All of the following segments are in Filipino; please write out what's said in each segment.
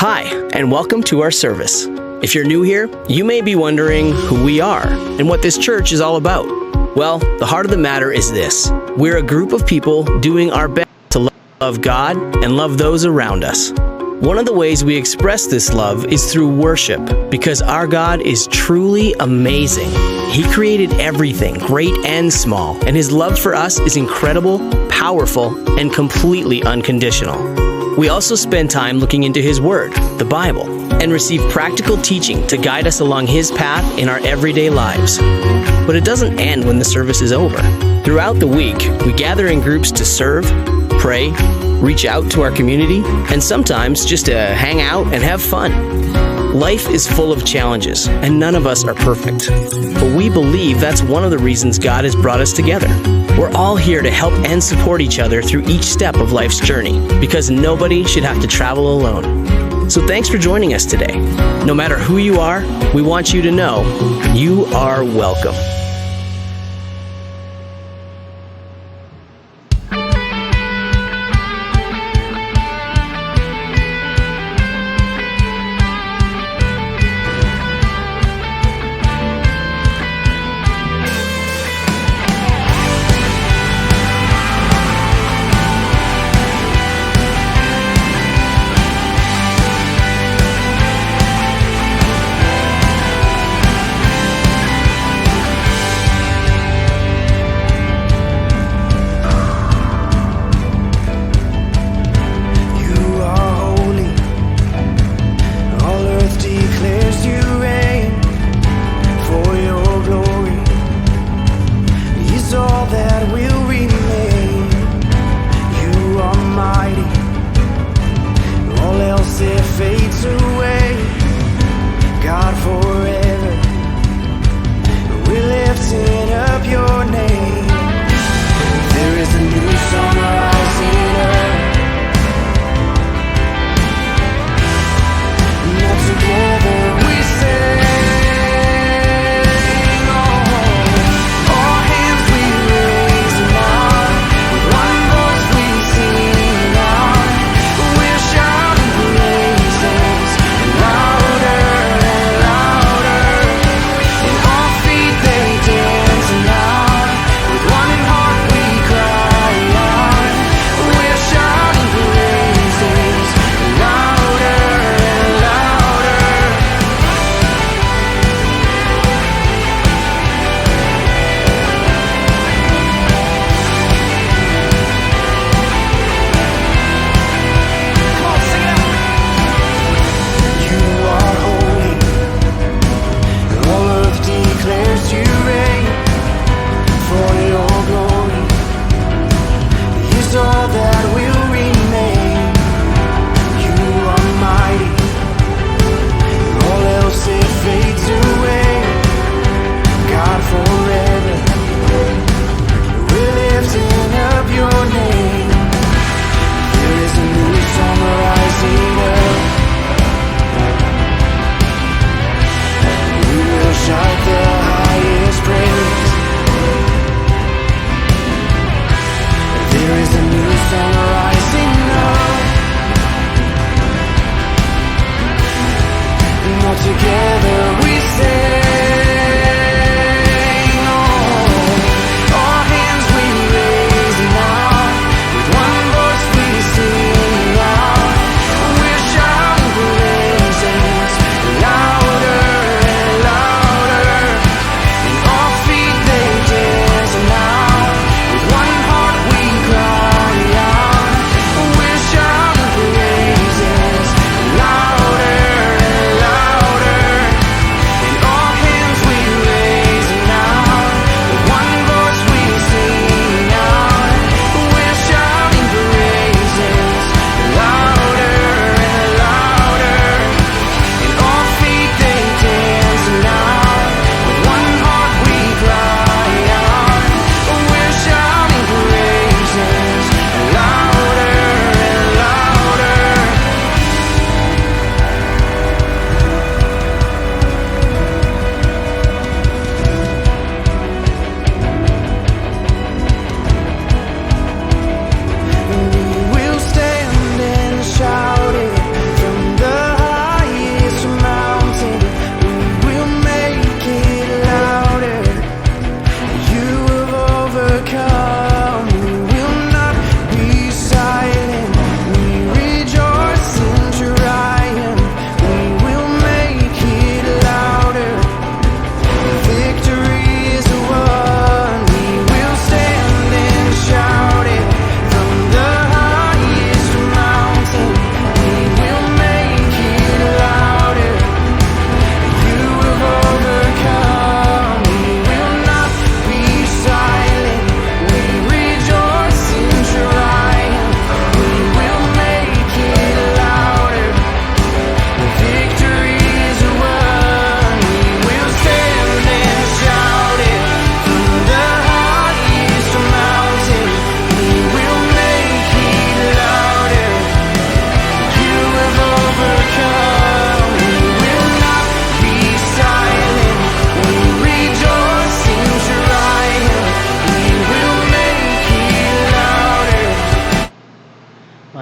Hi, and welcome to our service. If you're new here, you may be wondering who we are and what this church is all about. Well, the heart of the matter is this. We're a group of people doing our best to love God and love those around us. One of the ways we express this love is through worship, because our God is truly amazing. He created everything, great and small, and His love for us is incredible, powerful, and completely unconditional. We also spend time looking into His Word, the Bible, and receive practical teaching to guide us along His path in our everyday lives. But it doesn't end when the service is over. Throughout the week, we gather in groups to serve, pray, reach out to our community, and sometimes just to hang out and have fun. Life is full of challenges, and none of us are perfect. But we believe that's one of the reasons God has brought us together. We're all here to help and support each other through each step of life's journey, because nobody should have to travel alone. So thanks for joining us today. No matter who you are, we want you to know you are welcome.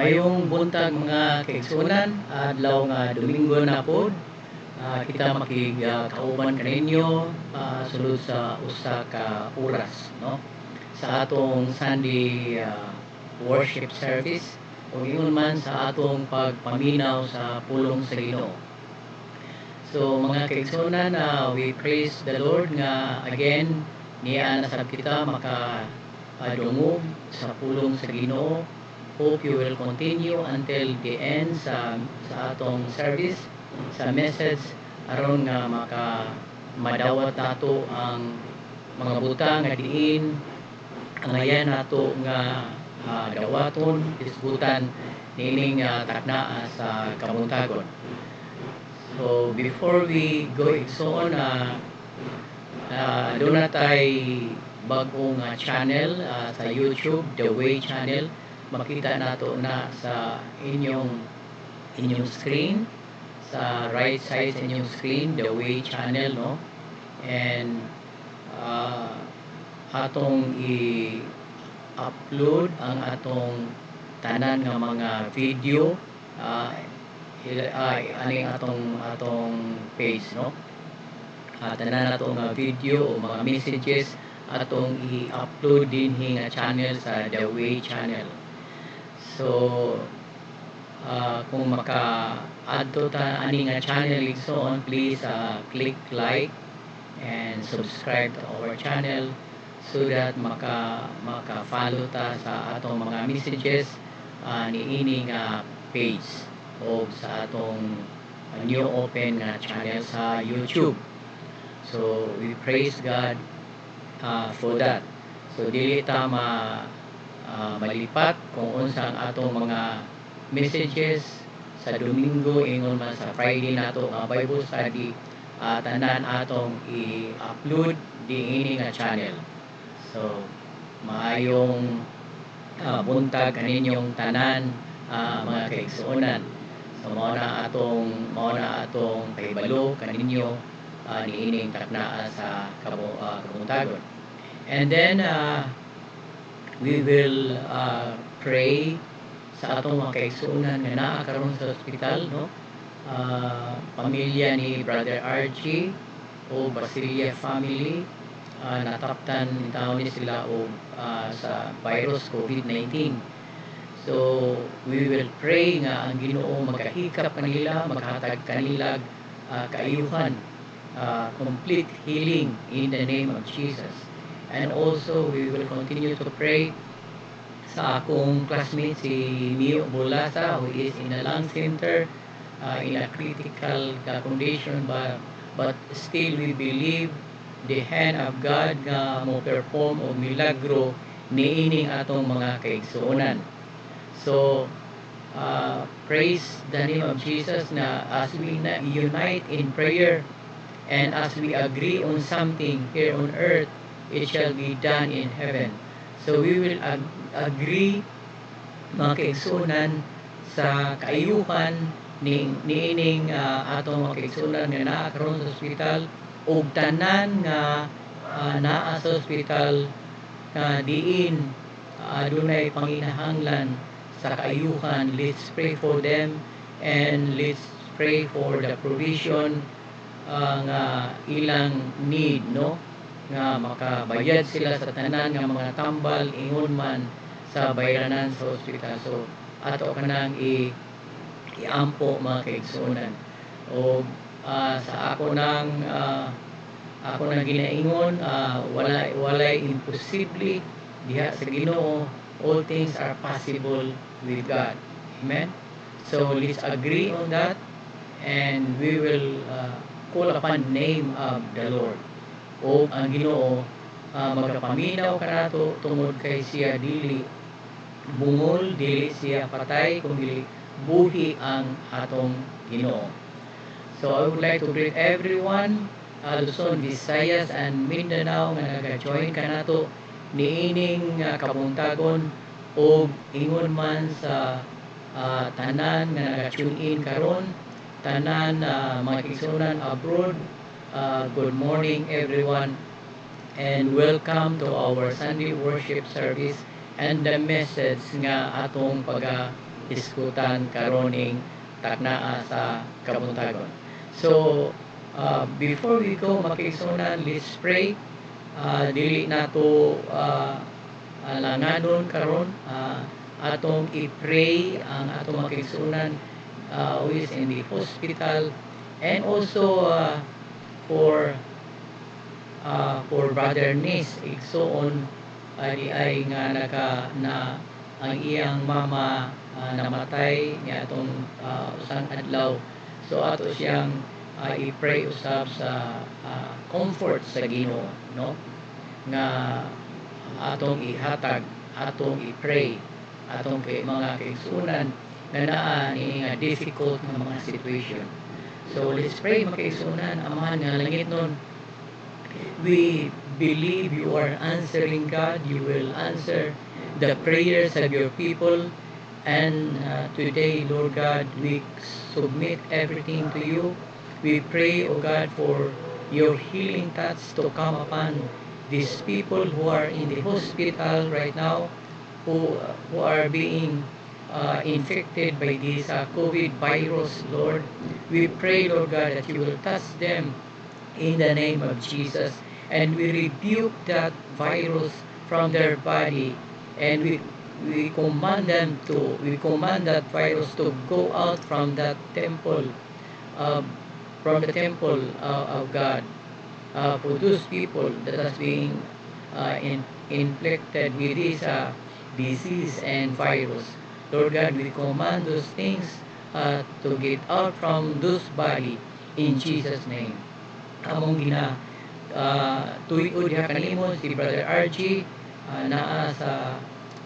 Mayong buntag mga kaigsunan, adlaw nga Domingo na pod. Kita makigkauban kaninyo sulod sa usa ka oras, no? Sa atong Sunday worship service o ingon man sa atong pagpaminaw sa pulong sa Ginoo. So mga kaigsunan, we praise the Lord nga again niya na sab kita makadungog sa pulong sa Ginoo. Hope you will continue until the end sa atong service, sa message aron nga madawat nato ang mga butang nga diin ang ayan nato nga dawaton isgutan nining taknaa sa kabuntagon. So before we go igsoon, doon na tayo bagong channel sa YouTube, The Way Channel. Makita nato na sa inyong screen, sa right side sa inyong screen, The Way Channel, no? And atong i-upload ang atong tanan nga mga video aning atong page, no? Tanan nato nga video o mga messages atong i-upload din nga channel sa The Way Channel. So kung maka-add to ta ani nga channel igsoon, please click like and subscribe to our channel so that maka-follow ta sa atong mga messages niini nga page o sa atong new open nga channel sa YouTube. So we praise God for that. So dili ta malipat kung unsang atong mga messages sa Domingo ingon man sa Friday nato nga Bible study, tanan atong i-upload diini nga channel. So maayong buntag kaninyong tanan mga kaigsuonan. So mao na atong pahibalo kaninyo niining taknaa sa kabuntagon. And then we will pray sa atong mga kaigsuonan nga naa karon sa ospital, no? Pamilya ni Brother RG o Basilia family, nataptan taon ni sila o sa virus COVID-19. So we will pray nga ang Ginoo magahikap kanila, maghatag kanila kaayuhan, complete healing in the name of Jesus. And also we will continue to pray sa akong classmate si Mio Bolasa, who is in a lung center in a critical condition, but still we believe the hand of God nga mo perform o milagro niining atong mga kaigsuonan. So praise the name of Jesus na as we unite in prayer and as we agree on something here on earth, it shall be done in heaven. So we will agree mga kaigsuonan sa kaayuhan niining atong mga kaigsuonan nga naa karon sa ospital ug tanan nga naa sa ospital nga diin adunay panginahanglan sa kaayuhan. Let's pray for them and let's pray for the provision nga ilang need, no? Nga makabayad sila sa tanan nga mga tambal ingon man sa bayranan sa ospital. So ato kanang iampo mga kaigsuonan. O sa ako nang ginaingon, walay imposible diha sa Ginoo. All things are possible with God. Amen. So let's agree on that and we will call upon the name of the Lord. O ang Ginoo magapaminaw kanato tungod kay siya dili bungol, dili siya patay, kundi buhi ang atong Ginoo. So I would like to greet everyone, Luzon, Visayas and Mindanao nga nag-join kanato niining kabuntagon o ingon man sa tanan nga nag-tune in karon, tanan mga kaigsuonan abroad. Good morning everyone and welcome to our Sunday worship service and the message nga atong iskutan karoning taknaa sa kabuntagon. So before we go makiigsunan, let's pray. Dili nato langanon karon, atong i-pray ang atong makiigsunan who is in the hospital, and also for Brother Nis igsoon di ay nga ang iyang mama namatay niya atong usang adlaw. So ato siyang i-pray usab sa comfort sa Ginoo, no, nga atong ihatag, atong i-pray atong kay mga kaigsunan na naa ni nga difficult nga mga situation. So let's pray makaigsunan. Amahan nga langit nun, we believe you are answering God. You will answer the prayers of your people. And today, Lord God, we submit everything to you. We pray, O God, for your healing touch to come upon these people who are in the hospital right now, who are being infected by this COVID virus, Lord. We pray, Lord God, that you will touch them in the name of Jesus, and we rebuke that virus from their body, and we command that virus to go out from that temple, from the temple of God, for those people that has been inflicted with this disease and virus. Lord God, we command those things to get out from those body in Jesus' name. Among tuyo diha kanimo si Brother RG, naa sa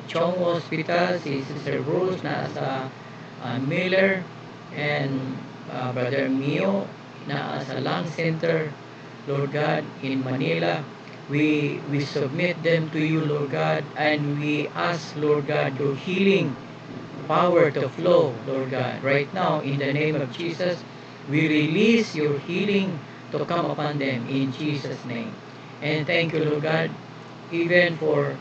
Chong Hospital, si Sister Rose naa sa Miller, and Brother Mio naa sa Lung Center, Lord God, in Manila. We submit them to you, Lord God, and we ask, Lord God, your healing power to flow, Lord God. Right now, in the name of Jesus, we release your healing to come upon them in Jesus' name. And thank you, Lord God, even for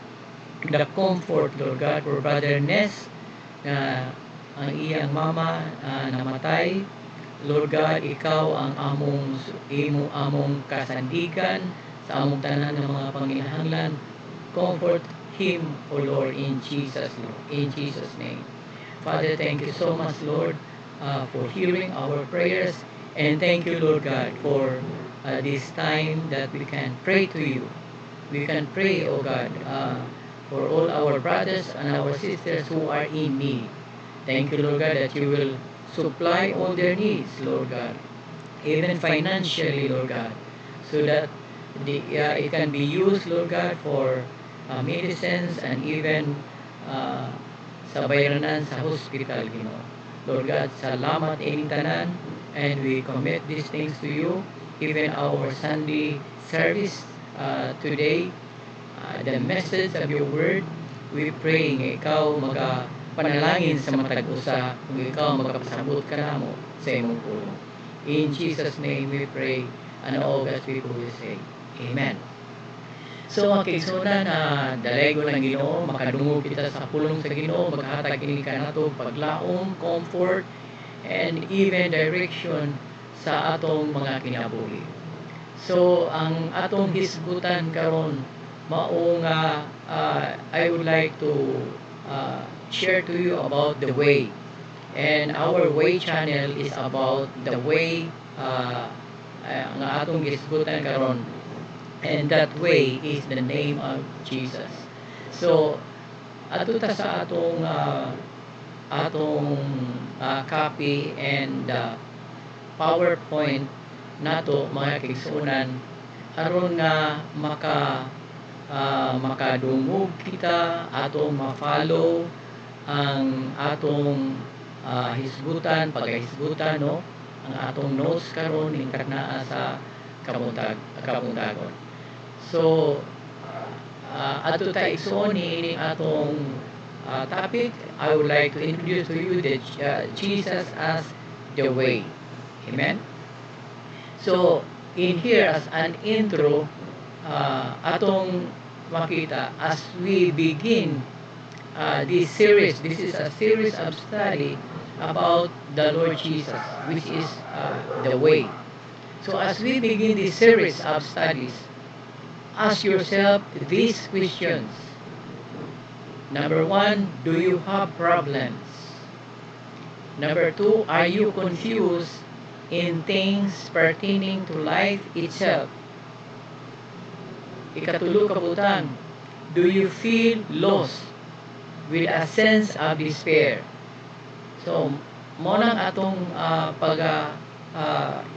the comfort, Lord God, for Brother Ness, na ang iyang mama namatay. Lord God, ikaw ang among kasandigan sa among tanan ng mga panginahanglan. Comfort him, O Lord, in Jesus' name. Father, thank you so much, Lord, for hearing our prayers. And thank you, Lord God, for this time that we can pray to you. We can pray, O God, for all our brothers and our sisters who are in need. Thank you, Lord God, that you will supply all their needs, Lord God, even financially, Lord God, so that it can be used, Lord God, for medicines and even sa bayranan sa hospital, Lord God, salamat ining tanan, and we commit these things to you, even our Sunday service today, the message of your word. We pray nga ikaw panalangin sa matag usa, nga ikaw magapasabot ka namo sa imong pulong. In Jesus' name we pray, and all God's people will say, Amen. So ang kaigsunan na dalego ng Ginoo, makadungog kita sa pulong sa Ginoo, maghatag kini kanato paglaom, comfort, and even direction sa atong mga kinabuhi. So ang atong hisgutan karon mao nga I would like to share to you about the way. And our way channel is about the way nga atong hisgutan karon. And that way is the name of Jesus. So ato ta sa atong copy and PowerPoint nato mga kaigsunan, aron nga makadungog kita, atong ma-follow ang atong hisgutan, paghisgutan, no, ang atong notes karon intag naa sa kabuntagon. So ato ta igsoon ni atong topic. I would like to introduce to you the Jesus as the way. Amen. So in here as an intro, atong makita as we begin this series. This is a series of study about the Lord Jesus, which is the way. So as we begin this series of studies, ask yourself these questions. Number one, do you have problems? Number two, are you confused in things pertaining to life itself? Ikatulo kabutang, do you feel lost with a sense of despair? So, mo nang atong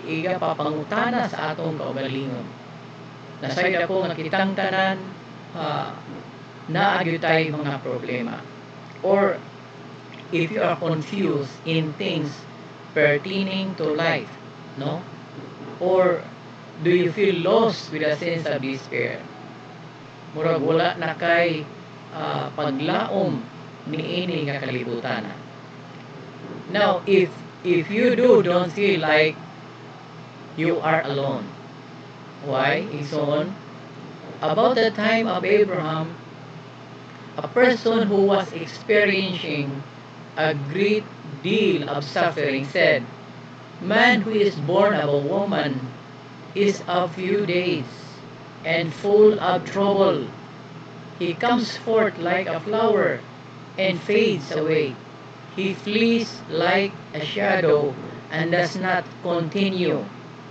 iga papangutana sa atong kaugalingon. Nasayod ako nga kitang tanan naagyo tayo mga problema. Or if you are confused in things pertaining to life, no? Or do you feel lost with a sense of despair? Murag wala na kay paglaom niini nga kalibutan. Now, if you don't feel like you are alone. Why? Ison, about the time of Abraham, a person who was experiencing a great deal of suffering said, "Man who is born of a woman is of few days and full of trouble. He comes forth like a flower and fades away. He flees like a shadow and does not continue."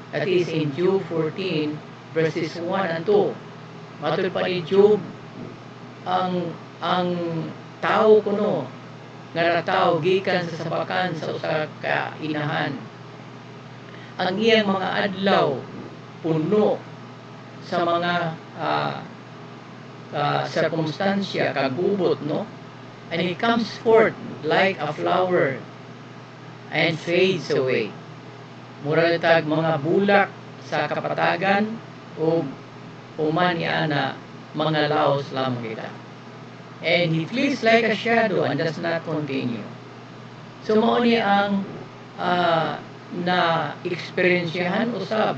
That is in Job 14 verses 1 and 2. Matod pa ni Job, ang tao kuno nga nataw gikan sa sabakan sa usa ka inahan. Ang iyang mga adlaw puno sa mga circumstansya, kagubot, no? And he comes forth like a flower and fades away. Mura tag mga bulak sa kapatagan o human ana mga laos lamang kita. And he flees like a shadow and does not continue. So mao ni ang na eksperyensyahan usab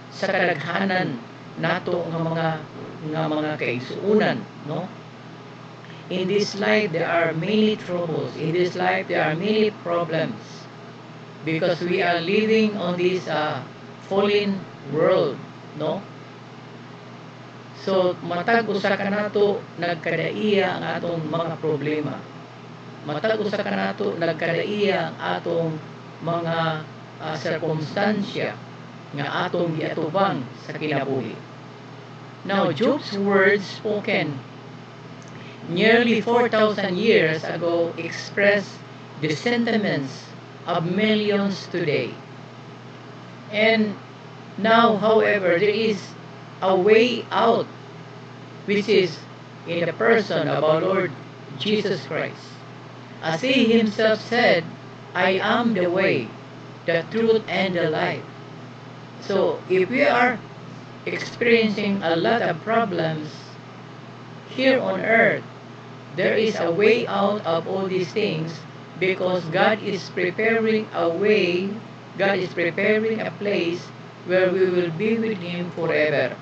sa kadaghanan nato nga mga kaigsuunan, no? In this life there are many troubles. In this life there are many problems because we are living on this fallen world, no? So matag usa ka nato nagkadaiya ang atong mga problema. Matag usa ka nato nagkadaiya ang atong mga circumstansya nga atong giatubang sa kinabuhi. Now, Job's words spoken nearly 4,000 years ago express the sentiments of millions today. And now, however, there is a way out, which is in the person of our Lord Jesus Christ. As he himself said, "I am the way, the truth, and the life." So, if we are experiencing a lot of problems here on earth, there is a way out of all these things because God is preparing a way, God is preparing a place where we will be with Him forever.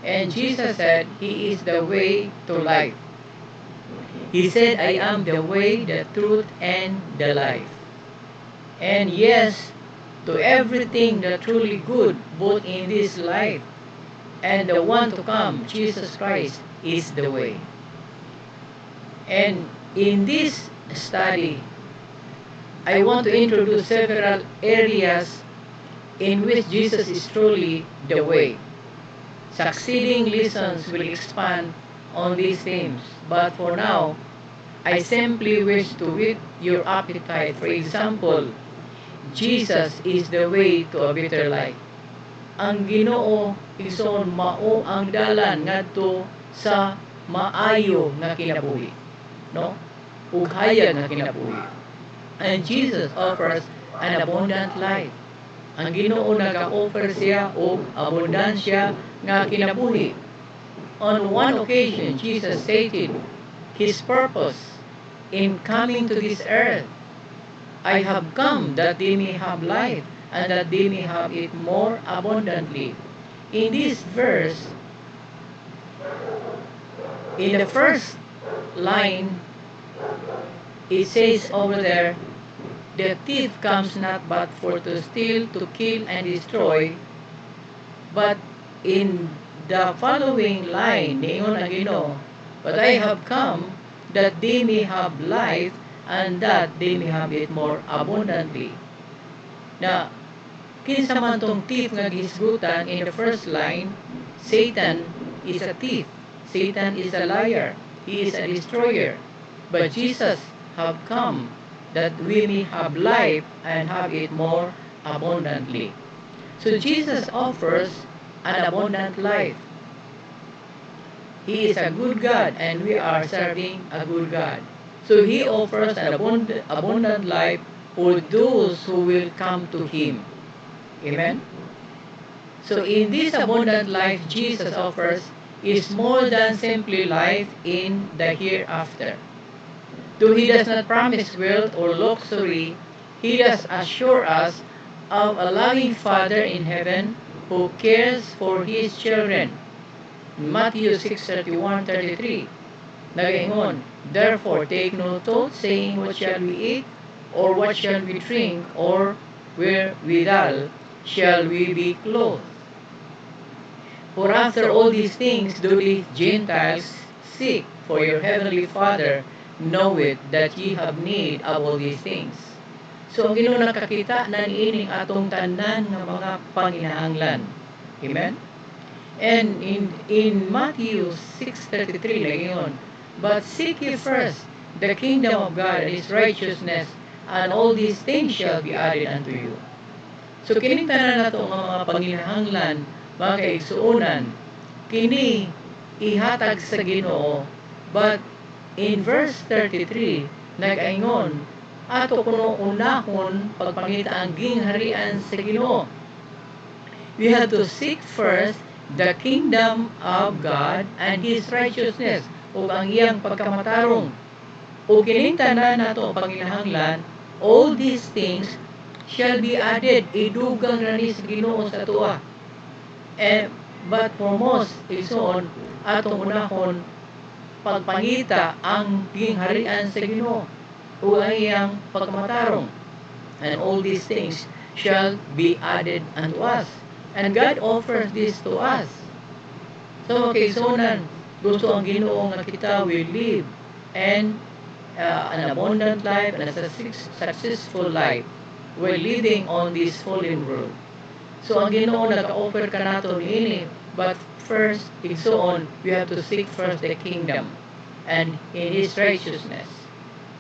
And Jesus said, He is the way to life. He said, "I am the way, the truth, and the life." And yes, to everything that truly good, both in this life and the one to come, Jesus Christ is the way. And in this study, I want to introduce several areas in which Jesus is truly the way. Succeeding lessons will expand on these themes, but for now, I simply wish to whet your appetite. For example, Jesus is the way to a better life. Ang Ginoo ison mao ang dalan ngadto sa maayo nga kinabuhi, no? Ug hayag nga kinabuhi. And Jesus offers an abundant life. Ang Ginoo nag-offer siya og abundansya nga kinabuhi. On one occasion, Jesus stated his purpose in coming to this earth. "I have come that they may have life and that they may have it more abundantly." In this verse, in the first line, it says over there, the thief comes not but for to steal, to kill, and destroy. But in the following line, niingon ang Ginoo, but I have come that they may have life, and that they may have it more abundantly. Na, kinsa man tong thief nga gisgutan in the first line, Satan is a thief. Satan is a liar. He is a destroyer. But Jesus have come that we may have life and have it more abundantly. So Jesus offers an abundant life. He is a good God and we are serving a good God. So He offers an abundant life for those who will come to Him. Amen? So in this abundant life Jesus offers is more than simply life in the hereafter. Though He does not promise wealth or luxury, He does assure us of a loving Father in heaven who cares for His children. Matthew 6:31-33. Nagaingon, therefore take no thought, saying, what shall we eat, or what shall we drink, or wherewithal shall we be clothed? For after all these things do the Gentiles seek, for your heavenly Father knoweth that ye have need of all these things. So ang Ginoo nakakita na niining atong tanan nga mga panginahanglan. Amen? And in Matthew 6:33 layon, but seek ye first the kingdom of God and His righteousness, and all these things shall be added unto you. So kining tanan nato nga mga panginahanglan, mga kaigsuonan, kini ihatag sa Ginoo. But in verse 33, nag-aingon, ato kuno unahon pagpangita ang gingharian sa Ginoo. We have to seek first the kingdom of God and His righteousness, o ang iyang pagkamatarong. O kining tanan nato panginahanglan, all these things shall be added, idugang na ni sa Ginoo sa tuwa. But foremost, igsoon, atong unahon pagpangita ang gingharian sa Ginoo o ang iyang pagkamatarong. And all these things shall be added unto us. And God offers this to us. So, kaigsuonan, gusto ang Ginoo nga kita will live and an abundant life and a successful life while living on this fallen world. So, ang Ginoo nag-offer ka nato niini, but first, igsoon, we have to seek first the kingdom and in His righteousness.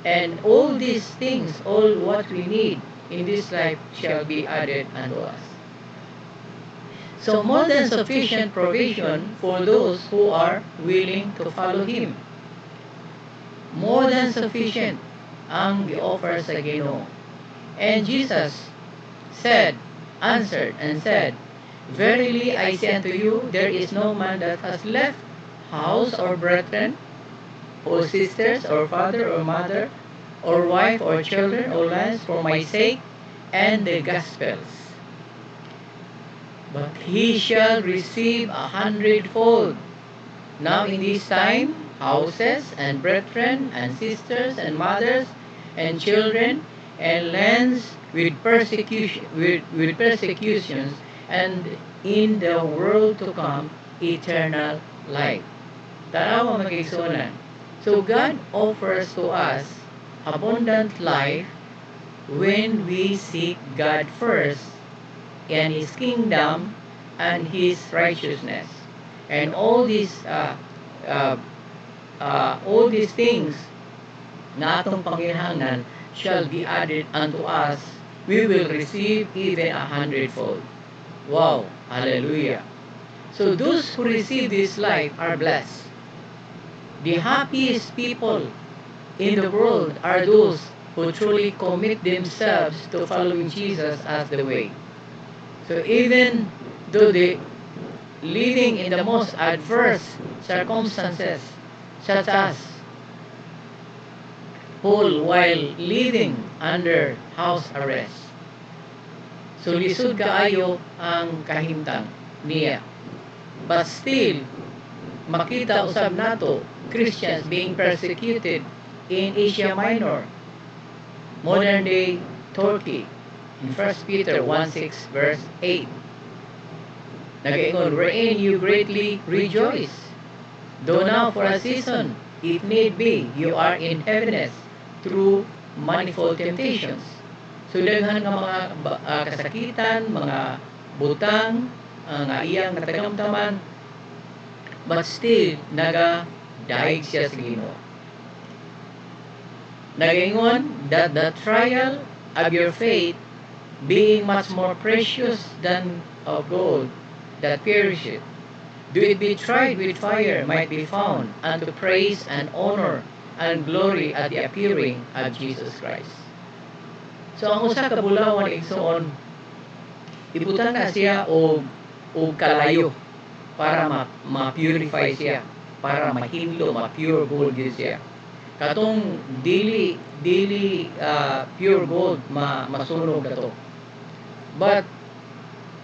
And all these things, all what we need in this life shall be added unto us. So more than sufficient provision for those who are willing to follow Him. More than sufficient ang gi-offer sa Ginoo. And Jesus answered and said, verily I say unto you, there is no man that has left house or brethren, or sisters, or father, or mother, or wife, or children, or lands for my sake and the gospel's, but he shall receive 100-fold. Now in this time, houses, and brethren, and sisters, and mothers, and children, and lands with persecutions, and in the world to come, eternal life. Tanawa mag-igsunan. So God offers to us abundant life when we seek God first and His kingdom and His righteousness. And all these things na atong panginahanglan shall be added unto us. We will receive even 100-fold. Wow! Hallelujah! So those who receive this life are blessed. The happiest people in the world are those who truly commit themselves to following Jesus as the way. So even though they living in the most adverse circumstances, such as Paul while living under house arrest. So lisod kaayo ang kahimtang niya. But still, makita usab nato Christians being persecuted in Asia Minor, modern day Turkey. In 1 Peter 1:6 verse 8. Nagaingon, wherein you greatly rejoice. Though now for a season, if need be, you are in heaviness through manifold temptations. So daghan nga mga kasakitan, mga butang, nga iyang natagamtaman, but still nagadaig siya sa Ginoo. Nagaingon that the trial of your faith, being much more precious than of gold that perisheth, do it be tried with fire, might be found unto praise and honor and glory at the appearing of Jesus Christ. So ang usa ka bulawan igsoon, ibutan na siya o kalayo para ma-purify siya, para mahimlo, ma-pure gold yun siya. Katong dili pure gold masunog kato. But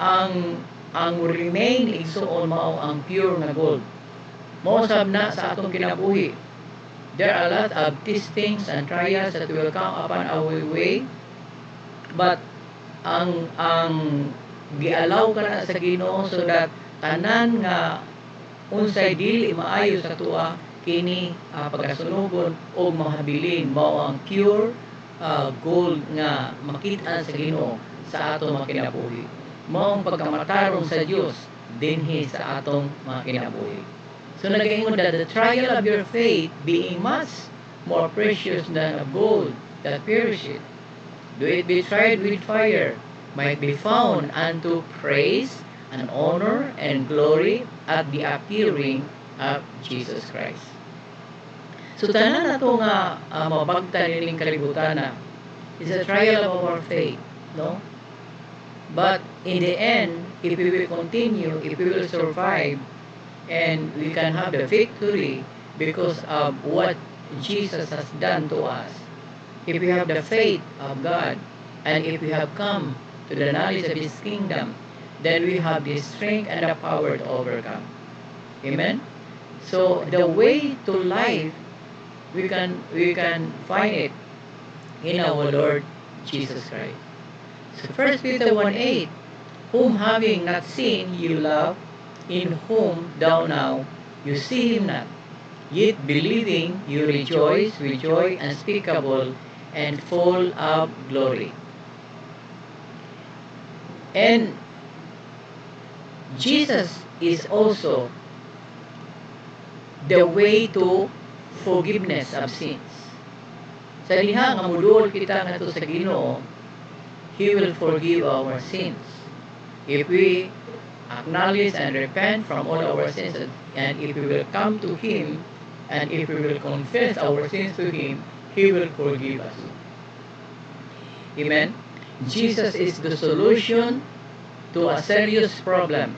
ang remain igsoon mao ang pure na gold. Mao sab na sa atong kinabuhi. There are a lot of testings and trials that will come upon our way. But ang gialaw ka na sa Ginoo so that tanan nga unsay dili maayo sa tuwa kini pagkasunugon o mahabilin mao ang pure gold nga makita sa Ginoo sa atong mga kinabuhi. Mao ang pagkamatarong sa Dios dinhi sa atong mga kinabuhi. So nagaingon that the trial of your faith, being much more precious than of gold that perisheth, do it be tried with fire, might be found unto praise and honor and glory at the appearing of Jesus Christ. So tanan na ito nga mabagtan nining kalibutan na is a trial of our faith, no? But in the end, if we will continue, if we will survive, and we can have the victory because of what Jesus has done to us, if we have the faith of God, and if we have come to the knowledge of His kingdom, then we have the strength and the power to overcome. Amen? So the way to life, we can find it in our Lord Jesus Christ. So 1 Peter 1:8, whom having not seen you love, in whom thou now you see him not, yet believing you rejoice with joy unspeakable and full of glory. And Jesus is also the way to forgiveness of sins. Sa diha nga moduol kita ngadto sa Ginoo, He will forgive our sins. If we acknowledge and repent from all our sins, and if we will come to Him, and if we will confess our sins to Him, He will forgive us. Amen? Jesus is the solution to a serious problem.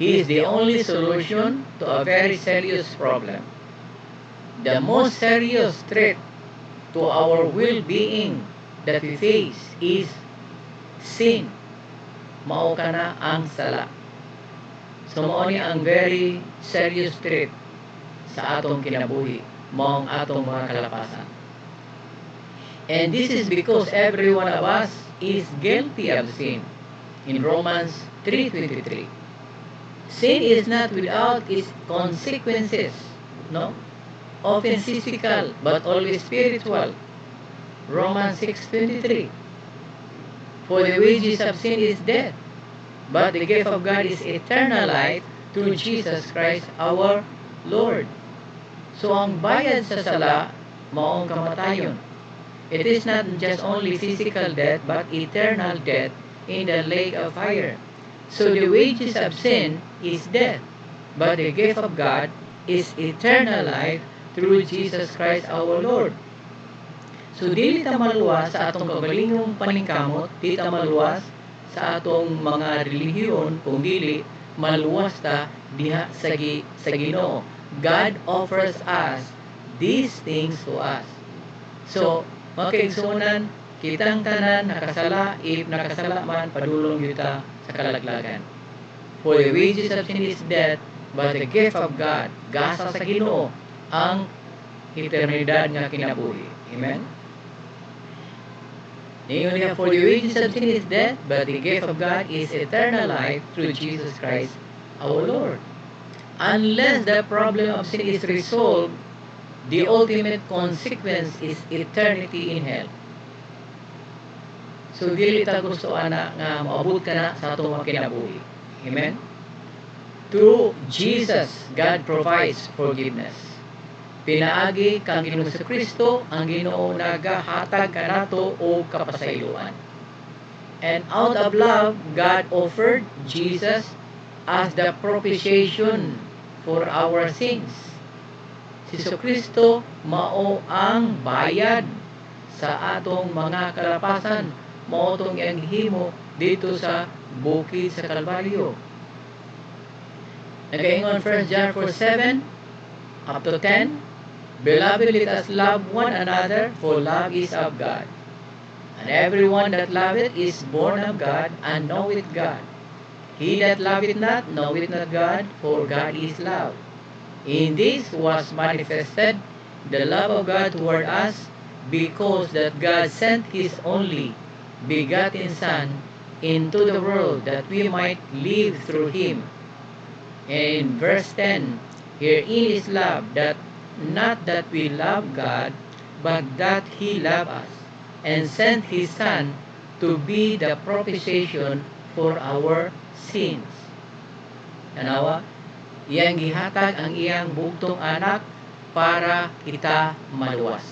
He is the only solution to a very serious problem. The most serious threat to our well-being that we face is sin. Mao kana ang sala. So mao ni ang very serious threat sa atong kinabuhi, mao ang atong mga kalapasan. And this is because every one of us is guilty of sin. In Romans 3:23, sin is not without its consequences, no? Often physical, but always spiritual. Romans 6:23. For the wages of sin is death, but the gift of God is eternal life through Jesus Christ our Lord. So ang bayad sa sala, maong kamatayon. It is not just only physical death, but eternal death in the lake of fire. So the wages of sin is death, but the gift of God is eternal life through Jesus Christ our Lord. So dili ta maluwas sa atong kagalingong paningkamot, dili ta maluwas sa atong mga relihiyon, kung dili maluwas ta diha sa Ginoo. God offers us these things to us. So mga kaigsuonan, kitang tanan nakasala, if nakasala man, padulong yuta sa kalaglagan. For the wages of sin is death, but the gift of God, gasa sa Ginoo, ang eternidad nga kinabuhi. Amen? Ngayon, for the wages of sin is death, but the gift of God is eternal life through Jesus Christ our Lord. Unless the problem of sin is resolved, the ultimate consequence is eternity in hell. So dili ta gusto ana nga maabot ka na sa atong mga kinabuhi. Amen. Through Jesus, God provides forgiveness. Pinaagi kang Ginoo sa Kristo, ang Ginoo nagahatag kanato og kapasayloan. And out of love, God offered Jesus as the propitiation for our sins. Si Kristo mao ang bayad sa atong mga kalapasan, mao tong iyang gihimo dito sa bukid sa Kalbaryo. Nagaingon 1 John 4:7 up to 10, Beloved, let us love one another, for love is of God. And everyone that loveth is born of God, and knoweth God. He that loveth not, knoweth not God, for God is love. In this was manifested the love of God toward us, because that God sent His only begotten Son into the world, that we might live through Him. And in verse 10, herein is love, that not that we love God, but that He loved us, and sent His Son to be the propitiation for our sins. Tanawa, iyang gihatag ang iyang bugtong anak para kita maluwas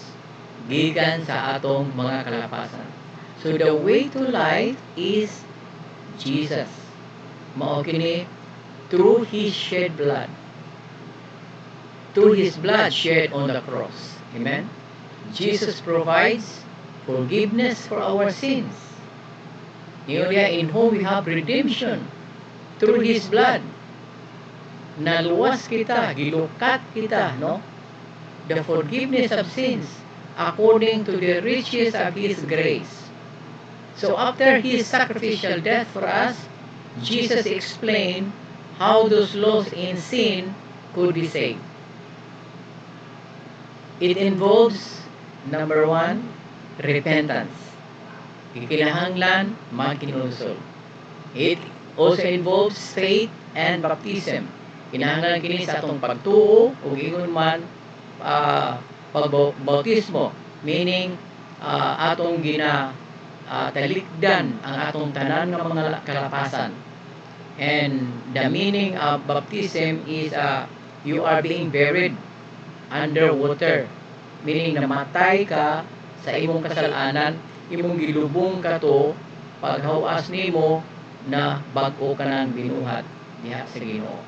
gikan sa atong mga kalapasan. So the way to life is Jesus. Mao kini through His shed blood. Through His blood shed on the cross. Amen? Jesus provides forgiveness for our sins. In whom we have redemption through His blood. Naluwas kita, gilukat kita, no? The forgiveness of sins according to the riches of His grace. So after His sacrificial death for us, Jesus explained how those lost in sin could be saved. It involves, number 1, repentance. Kinahanglan magkinulsol. It also involves faith and baptism. Kinahanglan kini sa atong pagtuo ug ingon man pagbautismo, meaning atong talikdan ang atong tanan nga mga kalapasan. And the meaning of baptism is you are being buried under water, meaning namatay ka sa imong kasalanan, imong gilubong ka to paghawas nimo na bag-o ka nang binuhat diha sa Ginoo.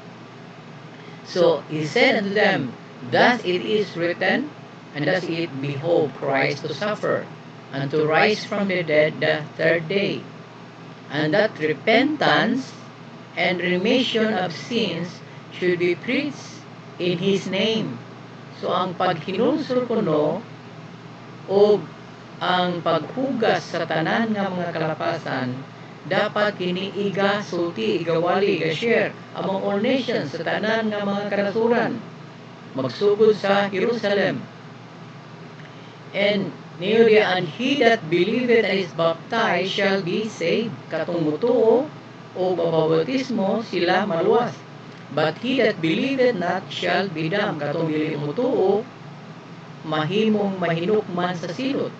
So He said unto them, Thus it is written, and thus it behoved Christ to suffer, and to rise from the dead the third day, and that repentance and remission of sins should be preached in His name. So ang paghinulsol kuno o ang paghugas sa tanan nga mga kalapasan dapat kini iga sulti, igawali, iga-share among all nations sa tanan nga mga kanasuran magsugod sa Jerusalem. And and he that believeth and is baptized shall be saved. Katong mutuo o mabautismo sila maluwas. But he that believeth not shall be damned. Katong dili mutuo, mahimong mahinukman sa silot.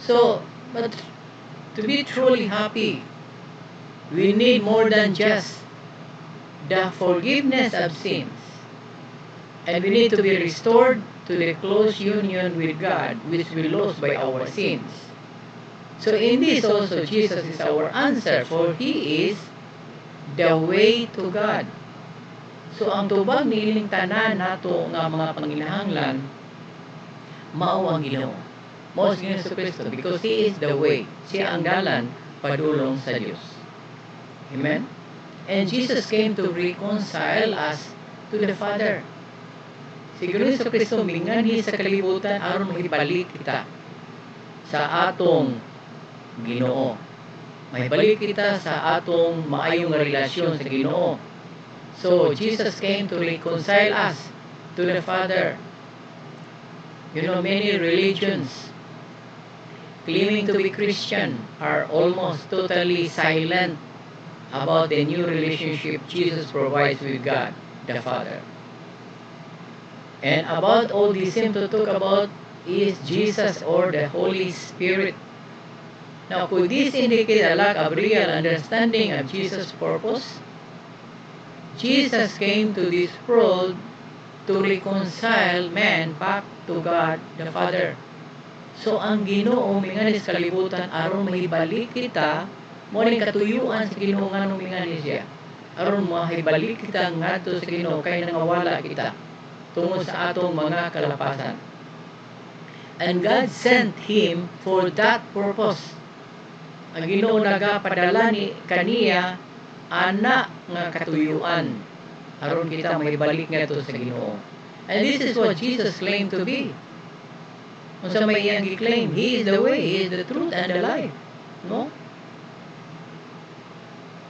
So, but to be truly happy, we need more than just the forgiveness of sins. And we need to be restored to the close union with God, which we lost by our sins. So in this also, Jesus is our answer, for He is the way to God. So ang tubag niining tanan nato nga mga panginahanglan mao ang Ginoo. Mao si Jesu Kristo, because He is the way. Siya ang dalan padulong sa Dios. Amen. And Jesus came to reconcile us to the Father. Si Jesu Kristo minganhi sa kalibutan aron mahibalik kita sa atong Ginoo. Mahibalik kita sa atong maayong relasyon sa Ginoo. So Jesus came to reconcile us to the Father. You know, many religions claiming to be Christian are almost totally silent about the new relationship Jesus provides with God, the Father. And about all they seem to talk about is Jesus or the Holy Spirit. Now, could this indicate a lack of real understanding of Jesus' purpose? Jesus came to this world to reconcile man back to God the Father. So ang Ginoo minganis kalibutan aron mahibalik kita mo ning katuyuan sa Ginoo nganong minganis siya. Aron mahibalik kita ngadto sa Ginoo kay nangawala kita tungod sa atong mga kalapasan. And God sent him for that purpose. Ang Ginoo nagapadala ni kaniya ana nga katuyuan aron kita mahibalik ngadto sa Ginoo. And this is what Jesus claimed to be. Kung sa may iyang gi-claim, He is the way, He is the truth, and the life. No?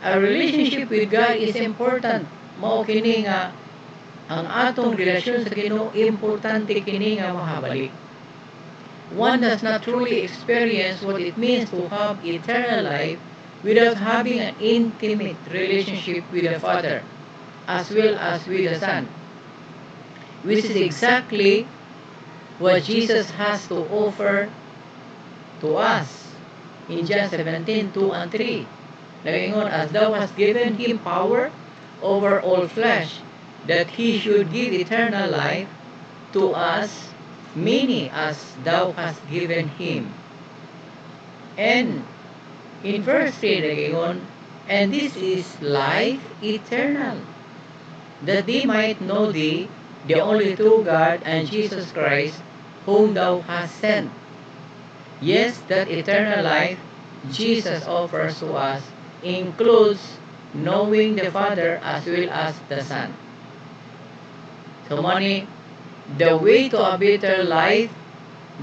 Our relationship with God is important. Mao kini nga ang atong relasyon sa Ginoo importante kini nga mahabalik. One does not truly experience what it means to have eternal life without having an intimate relationship with the Father as well as with the Son, which is exactly what Jesus has to offer to us in John 17:2 and 3. Nagingon, as thou hast given him power over all flesh, that he should give eternal life to us, many as thou hast given him. And in verse 3, nagingon, and this is life eternal, that they might know thee, the only true God, and Jesus Christ, whom thou hast sent. Yes, that eternal life Jesus offers to us includes knowing the Father as well as the Son. So money, the way to a better life,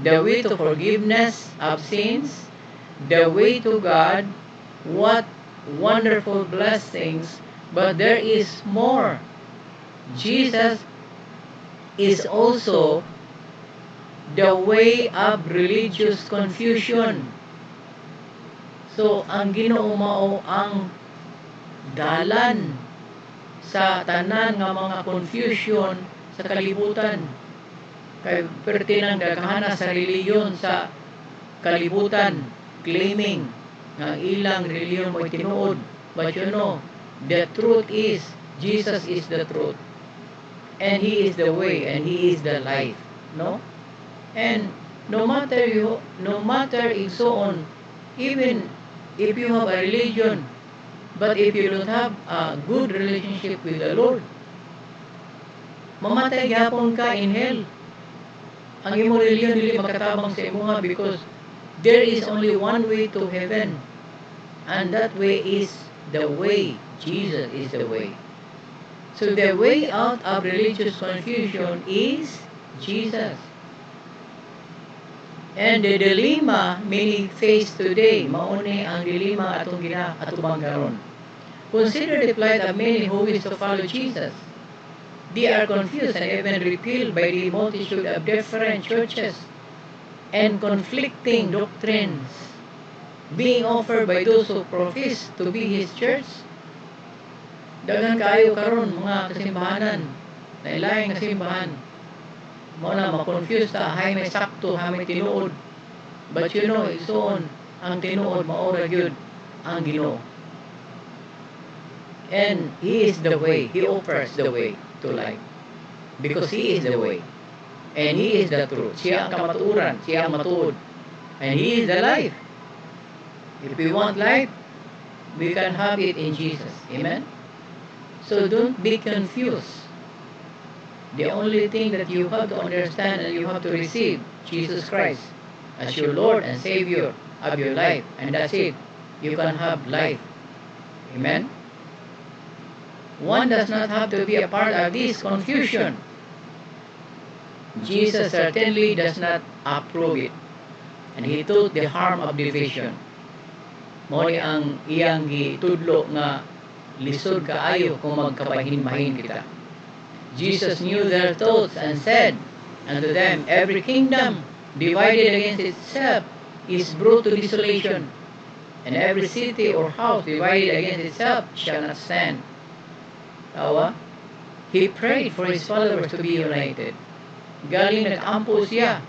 the way to forgiveness of sins, the way to God, what wonderful blessings, but there is more. Jesus is also the way of religious confusion. So, ang Ginoo mao ang dalan sa tanan nga mga confusion sa kalibutan. Kay pertinang daghana sa reliyon sa kalibutan claiming nga ilang reliyon mo tinuod. But you know, the truth is Jesus is the truth. And He is the way and He is the life, no? And no matter if so on, even if you have a religion, but if you don't have a good relationship with the Lord, mamatay gyapon ka in hell. Ang imong religion dili makatabang sa imuha because there is only one way to heaven, and that way is the way. Jesus is the way. So the way out of religious confusion is Jesus. And the dilemma many face today, mauni ang dilemma atong atubang karon. Consider the plight of many who wish to follow Jesus. They are confused and even repelled by the multitude of different churches and conflicting doctrines being offered by those who profess to be His church. Dagan kayo karon mga kasimbahanan, nailaing kasimbahan. Mo na ma-confuse ta, hay may sakto, hay may tinuod. But you know, isoon, ang tinuod, maura gyud ang Ginoo. And He is the way. He offers the way to life. Because He is the way. And He is the truth. Siya ang kamatuoran, siya ang matuod. And He is the life. If we want life, we can have it in Jesus. Amen? So don't be confused. The only thing that you have to understand and you have to receive Jesus Christ as your Lord and Savior of your life. And that's it. You can have life. Amen? One does not have to be a part of this confusion. Jesus certainly does not approve it. And He took the harm of division. Mori ang iyang gitudlo nga lisod kaayo kung magkabahin-bahin kita. Jesus knew their thoughts and said unto them, every kingdom divided against itself is brought to desolation, and every city or house divided against itself shall not stand. Tawa, he prayed for his followers to be united. Galing nag-ampo siya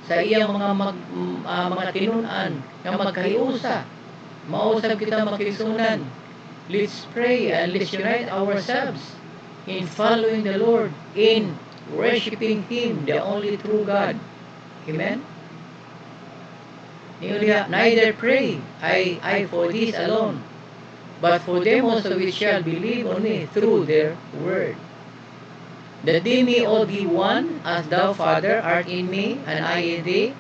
sa iyang mga tinunan nga magkahiusa. Mausap kita makisunan. Let's pray and let's unite ourselves in following the Lord, in worshiping Him, the only true God. Amen? Neither pray I for this alone, but for them also which shall believe on me through their word, that they may all be one, as thou, Father, art in me, and I in thee,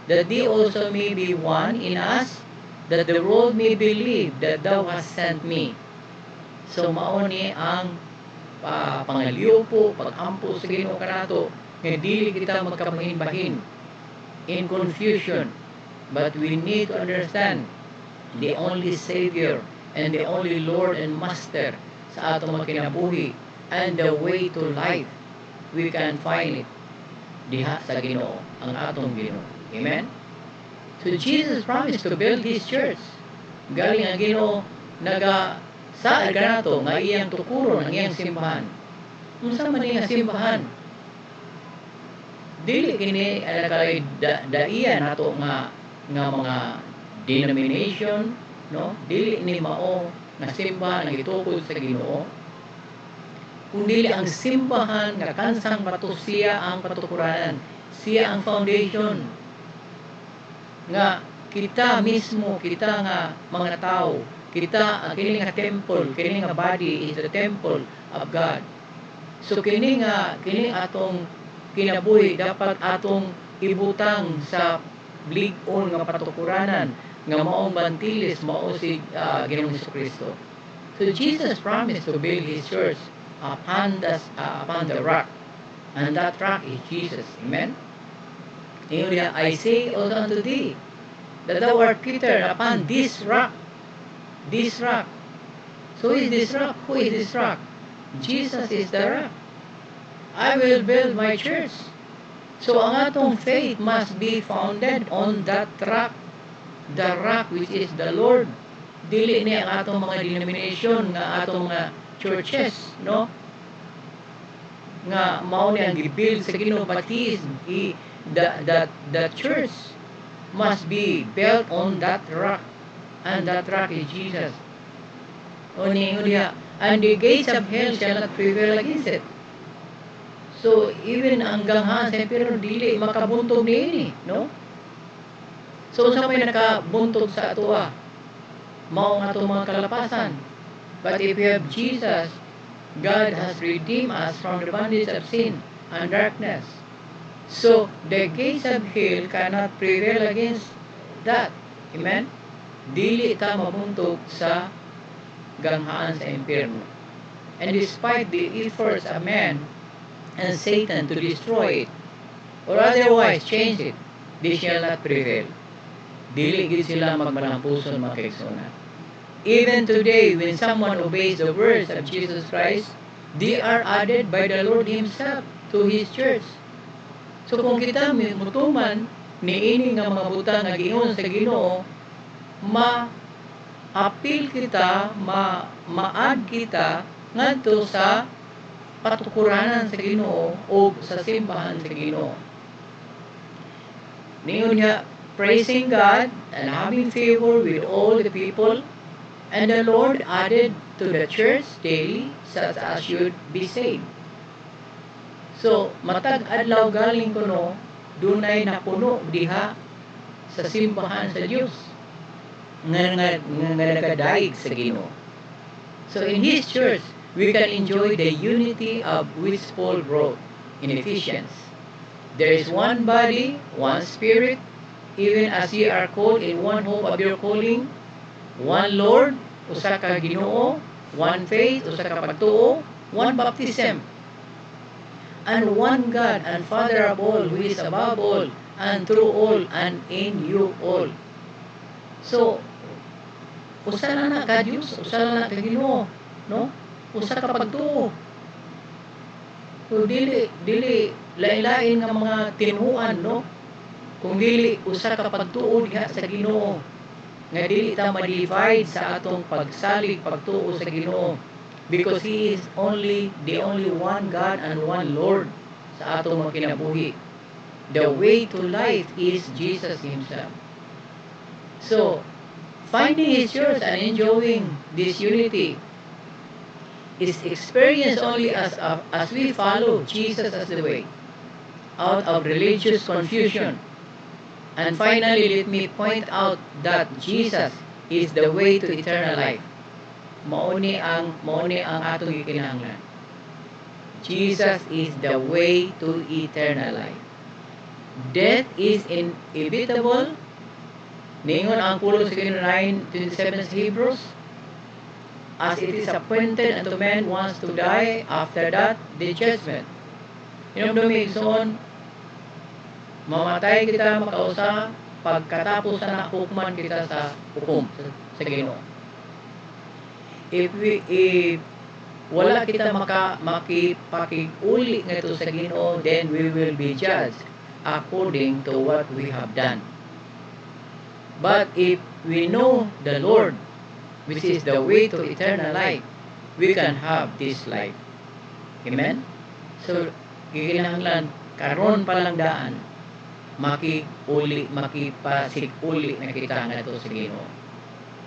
that they also may be one in us, that the world may believe that thou hast sent me. So mauni ang pangaliw po, pag-ampo sa Ginoo kanato, nga dili kita magkapahinbahin in confusion, but we need to understand the only Savior and the only Lord and Master sa atong mga kinabuhi, and the way to life. We can find it diha sa Ginoo, ang atong Ginoo. Amen? So Jesus promised to build His church. Galing ang Ginoo sa kanato nga iyang tukuron ang iyang simbahan. Unsa man nga simbahan? Dili kini nakalay daiya nato nga mga denomination, no? Dili ni mao nga simbahan nga gitukod sa Ginoo, kundi ang simbahan nga kansang bato siya ang patukuranan, siya ang foundation nga kita mismo, kita nga mga tao, kita kini nga temple, kini nga body is the temple of God. So kini atong kinabuhi dapat atong ibutang sa lig-on nga patukuranan nga maong bantilis mao si Ginoong Jesucristo. So Jesus promised to build His church upon the rock, and that rock is Jesus. Amen? I say also unto thee, that thou art Peter, upon this rock. This rock. So is this rock? Who is this rock? Jesus is the rock. I will build my church. So ang atong faith must be founded on that rock, the rock which is the Lord. Dili ni ang atong mga denomination nga atong churches, no? Nga mao ni ang gibuild sa Ginoo, but the church must be built on that rock, and that rock is Jesus. And the gates of hell shall not prevail against it. So even ang ganghan sa impyerno dili makabuntog niini, no? So unsa may nakabuntog sa atoa? Mao nga atong mga kalapasan. But if we have Jesus, God has redeemed us from the bondage of sin and darkness. So the gates of hell cannot prevail against that. Amen? Dili ta mabuntog sa ganghaan sa impyerno. And despite the efforts of man and Satan to destroy it, or otherwise change it, they shall not prevail. Dili gid sila magmalampuson makaigsunan. Even today, when someone obeys the words of Jesus Christ, they are added by the Lord Himself to His church. So kung kita mutuman niini nga mga butang nga giingon sa Ginoo, ma-appeal kita, ma-add kita ngadto sa patukuranan sa Ginoo o sa simbahan sa Ginoo. Ningon niya, praising God and having favor with all the people, and the Lord added to the church daily such as should be saved. So, matag adlaw galing kuno, dunay napuno diha sa simbahan sa Dios nga nagadaig sa Ginoo. So in His church, we can enjoy the unity of which Paul wrote in Ephesians. There is one body, one spirit, even as ye are called in one hope of your calling, one Lord, usa ka Ginoo, one faith, usa ka pagtuo, one baptism, and one God and Father of all, who is above all, and through all, and in you all. So, usa na ka Dios, usa na ka Ginoo, no? Usa ka pagtuo. So, dili lain-lain nga mga tinuan, no? kung dili usa ka pagtuo diha sa Ginoo, nga dili ta ma-divide sa atong pagsalig pagtuo sa Ginoo, because He is the only one God and one Lord sa atong mga kinabuhi. The way to life is Jesus Himself. So, finding His church and enjoying this unity is experienced only as we follow Jesus as the way, out of religious confusion. And finally, let me point out that Jesus is the way to eternal life. Mauni ang atong gikinahanglan. Jesus is the way to eternal life. Death is inevitable. Ningon ang pulong sa 9:27 sa Hebrews, as it is appointed unto man once to die, after that, the judgment. Inumdumig soon, mamatay kita makausa, pagkatapos na hukman kita sa hukom, sa Ginoo. If wala kita makipakig-uli ngito sa Ginoo, then we will be judged according to what we have done. But if we know the Lord, which is the way to eternal life, we can have this life. Amen? So, gikinahanglan karon pa lang daan makipasig-uli na kita nga to sa Ginoo.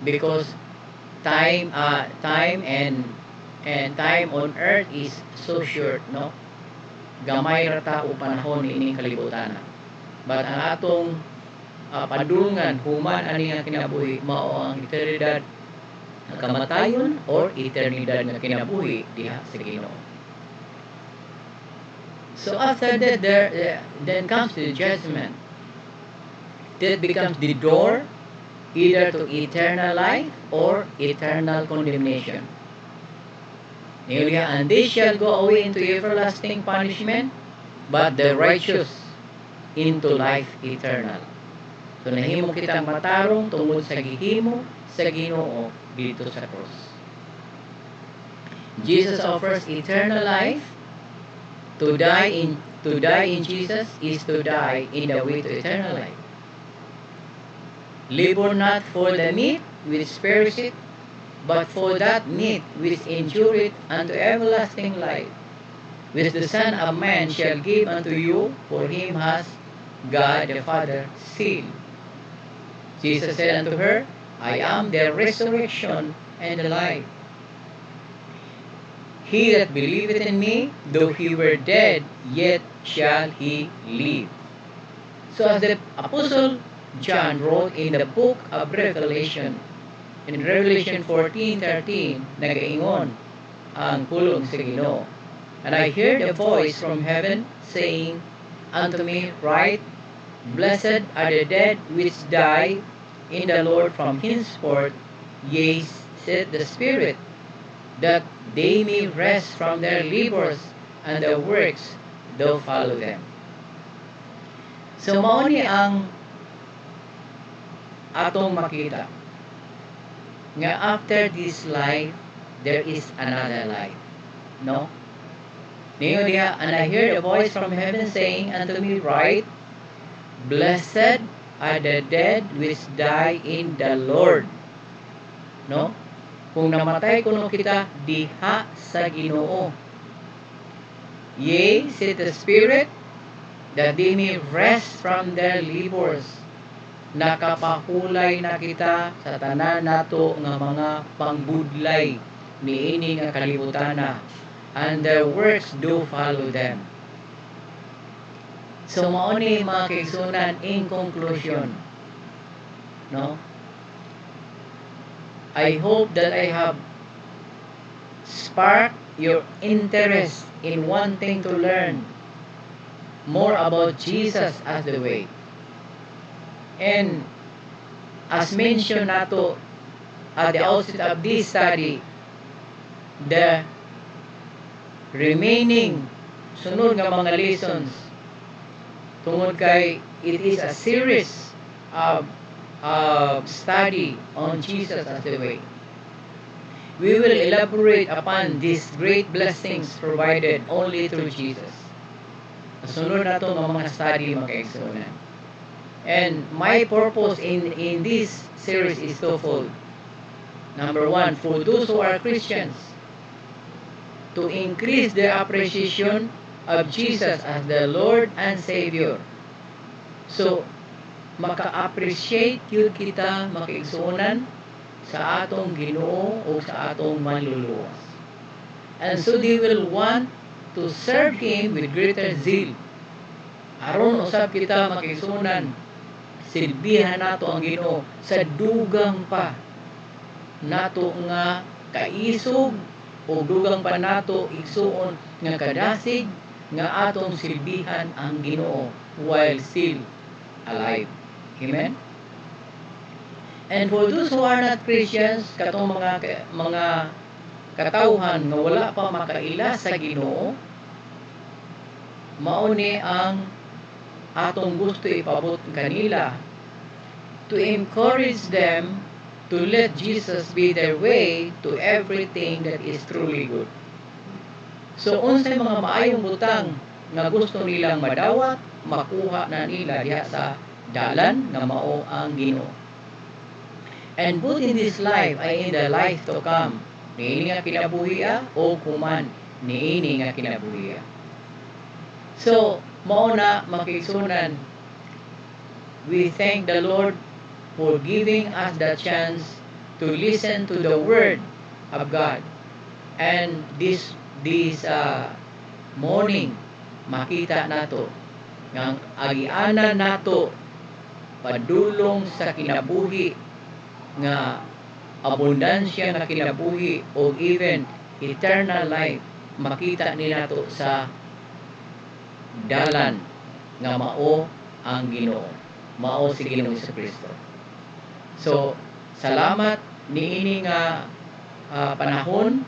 Because time and time on earth is so short, no? Gamay ra ta o panahon ining kalibutan. But ang atong padulungan human ani nga kinabuhi mao ang eternidad nga kamatayon or eternidad nga kinabuhi diha sa Ginoo. So after that, then comes the judgment. That becomes the door either to eternal life or eternal condemnation. And they shall go away into everlasting punishment, but the righteous into life eternal. So nahimo kitang matarong tungod sa gihimo sa Ginoo dito sa cross. Jesus offers eternal life. To die in Jesus is to die in the way to eternal life. Labor not for the meat which perisheth, but for that meat which endureth unto everlasting life, which the Son of Man shall give unto you, for him has God the Father sealed. Jesus said unto her, I am the resurrection and the life. He that believeth in me, though he were dead, yet shall he live. So as the Apostle John wrote in the book of Revelation, in Revelation 14:13, nagaingon ang pulong sa Ginoo. And I heard a voice from heaven saying unto me, Write, Blessed are the dead which die in the Lord from henceforth, yea, said the Spirit, that they may rest from their labors, and the works do follow them. So mao ni ang atong makita nga after this life there is another life, no? Ningon diha, and I heard a voice from heaven saying unto me, Write, Blessed are the dead which die in the Lord, no? Kung namatay kuno kita diha sa Ginoo. Yea, said the Spirit, that they may rest from their labors. Nakapahulay na kita sa tanan nato nga mga pangbudlay niini nga kalibutana, and their works do follow them. So mao ni mga kaigsunan in conclusion, no? I hope that I have sparked your interest in wanting to learn more about Jesus as the way. And as mentioned nato at the outset of this study, the remaining sunod nga mga lessons tungod kay it is a series of study on Jesus as the way. We will elaborate upon these great blessings provided only through Jesus. Sunod na ito mga study mga kaigsunan. And my purpose in this series is twofold. Number one, for those who are Christians, to increase their appreciation of Jesus as the Lord and Savior. So, maka-appreciate yun kita makaigsuonan sa atong Ginoo o sa atong manluluwas. And so they will want to serve Him with greater zeal. Aron usab kita makaigsuonan, silbihan nato ang Ginoo sa dugang pa nato nga kaisog o dugang pa nato igsuon nga kadasig nga atong silbihan ang Ginoo while still alive. Amen? And for those who are not Christians, katong mga katawhan nga wala pa makaila sa Ginoo, mao ni ang atong gusto ipabot kanila, to encourage them to let Jesus be their way to everything that is truly good. So unsay mga maayong butang nga gusto nilang madawat, makuha na nila diha sa dalan nga mao ang Ginoo. And both in this life ay in the life to come, niini nga kinabuhiya o kuman niini nga kinabuhiya. So mao na makigsunan, we thank the Lord for giving us the chance to listen to the Word of God. And this morning, makita nato nga agianan nato padulong sa kinabuhi nga abundansya nga kinabuhi o even eternal life, makita ni nato sa dalan nga mao ang Ginoo, mao si Ginoong Jesucristo. So, salamat niini nga panahon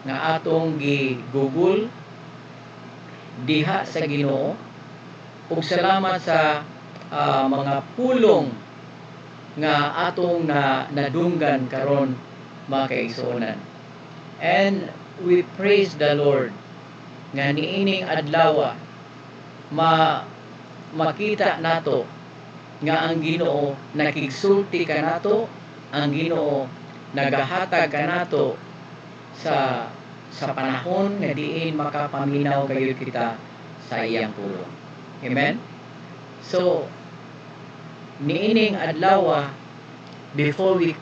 nga atong gi-google diha sa Ginoo, ug salamat sa mga pulong nga atong nadunggan karon mga kaigsuonan. And we praise the Lord nga niining adlaw makita nato nga ang Ginoo nakigsulti kanato, ang Ginoo nagahatag kanato sa panahon nga diin makapaminaw kayo kita sa iyang pulong. Amen? So niining adlaw, before we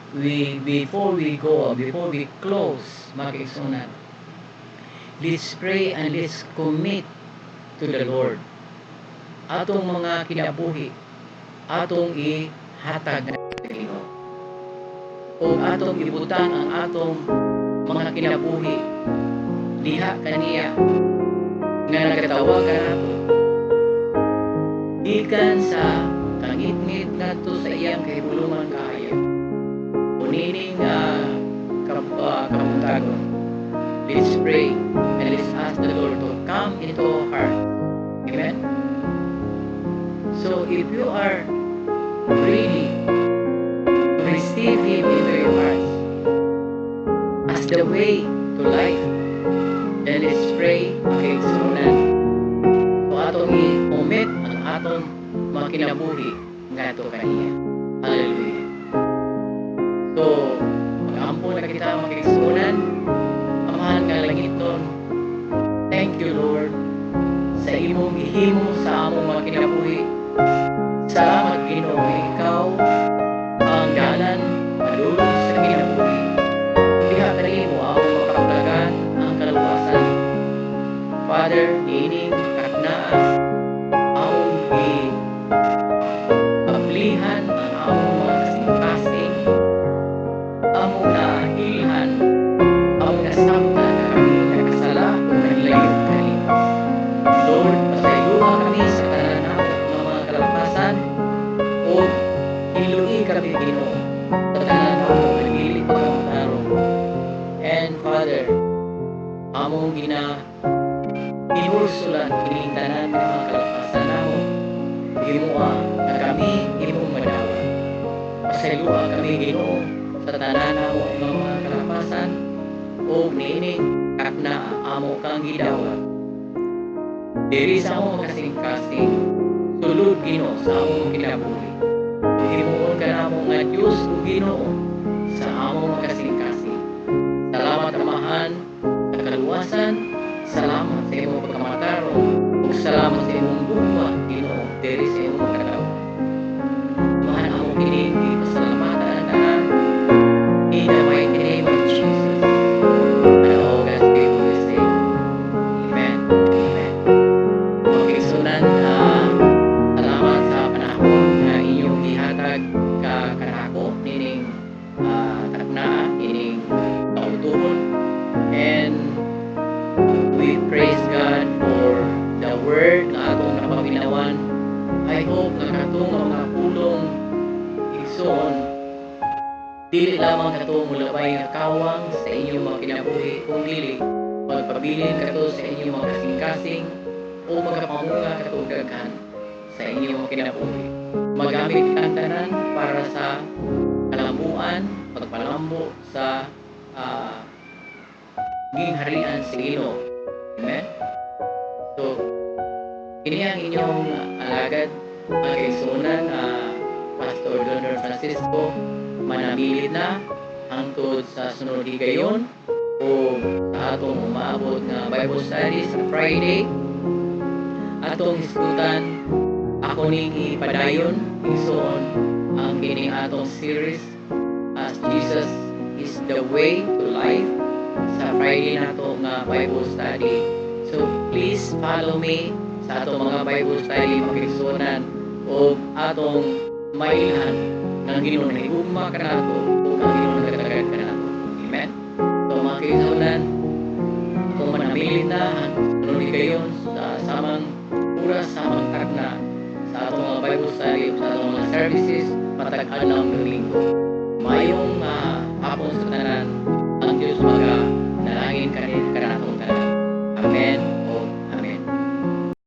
close mga kaigsuonan, let's pray and let's commit to the Lord atong mga kinabuhi, atong ihatag na sa Ginoo, o atong ibutang ang atong mga kinabuhi diha kaniya nga nagatawag kanato ikan sa kangitngit ngadto sa iyang kahibulungan kaayo unining kamuntagon. Let's pray and let's ask the Lord to come into our heart. Amen? So if you are ready to receive Him into your hearts as the way to life, then let's pray makaigsuonan o atong i-omit ang atong mga kinabuhi nga ito kaniya. Hallelujah. So mag-ampo na kita makaigsuonan. Amahal nga langiton, thank you Lord sa imong gihimo sa among mga kinabuhi. Salamat Ginoo, ikaw ang dalan madulong sa kinabuhi. Diha kanimo among makapulagan ang kaluwasan. Father, niining kaknaan among ablihan ang among mga kasing-kasing, among naahilhan, among nasabtan na kami nakasala o nanlayo kanimo. Lord, pasayloa kami sa tanan namong mga kalapasan o hilui kami Ginoo sa tanan namong nagili pagkamutarong. And Father, among hinulsulan kining tanan ng mga kalapasan namo, Ginoo na kami imong madawa. Pasayloa kami Ginoo sa tanan namong mga kalapasan o niining kakna amo kang gidawat. Diri sa among kasing-kasing, sulod Ginoo sa among kinabuhi. himuon ka namo nga Dios ug Ginoo sa among makasing-kasing. Salamat amahan sa kaluwasan, salamat sa imong pagkamatarong, ug salamat sa imong gugma Ginoo diri sa imong kadaugan. Amahan among kini pasalamatan ang tanan in the mighty name of Jesus. And all God's people will say, Amen. Amen. Okay, so salamat sa panahon na inyong gihatag kanako nining takna ining kautuhon, and we praise God for the word na atong napaminawan. I hope na katong mga pulong igsoon dili lamang kato mulabay nga kawang sa inyong mga kinabuhi, kung dili magpabilin kato sa inyong mga kasing-kasing o magapamunga kato daghan sa inyong mga kinabuhi. Magamit ang tanan para sa kalambuan, pagpalambo sa gingharian sa Ginoo. Amen. So, kini ang inyong alagad ang kaigsuonan, Pastor Donor Francisco, manamilit na hangtod sa sunod higayon o sa atong umaabot nga Bible study sa Friday. Atong hisgutan, ako ning ipadayon igsoon ang kini atong series as Jesus is the way to life sa Friday nato nga Bible study. So please follow me sa atong mga Bible study makigsuonan o atong mailhan ng Ginoo na higugma ka nato o ang Ginoo na nagdagad ka nato. Amen. So mga kigsuonan, kung manamilit na sunod gayon sa samang oras, samang takna sa atong mga Bible study o sa atong mga services matag-adlaw ng linggo. Mayong hapon sa tanan.